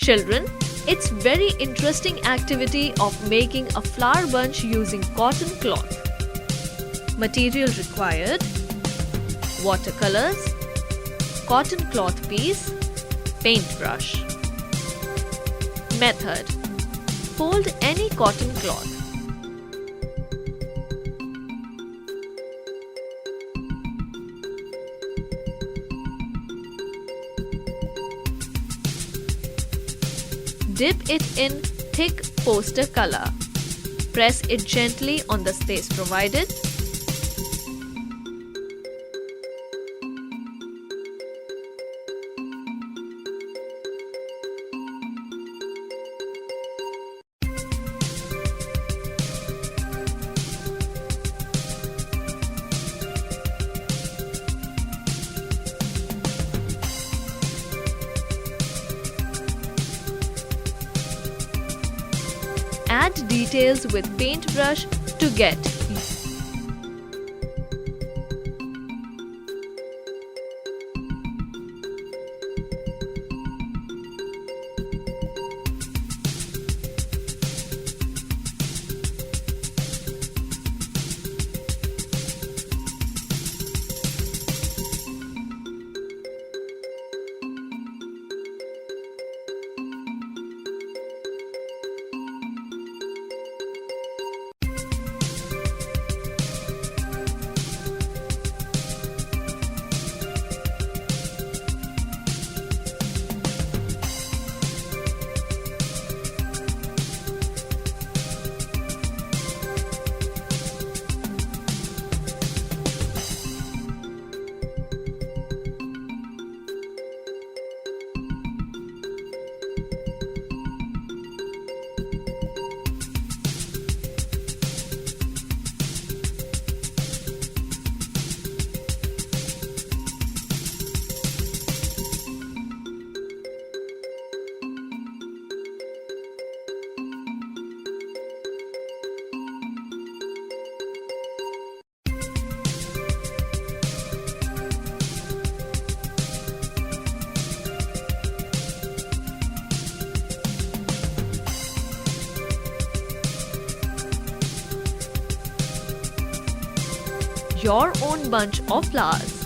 Children, it's very interesting activity of making a flower bunch using cotton cloth. Material required: watercolors, cotton cloth piece, paintbrush. Method: fold any cotton cloth. Dip it in thick poster color. Press it gently on the space provided. Add details with paintbrush to get your own bunch of flowers.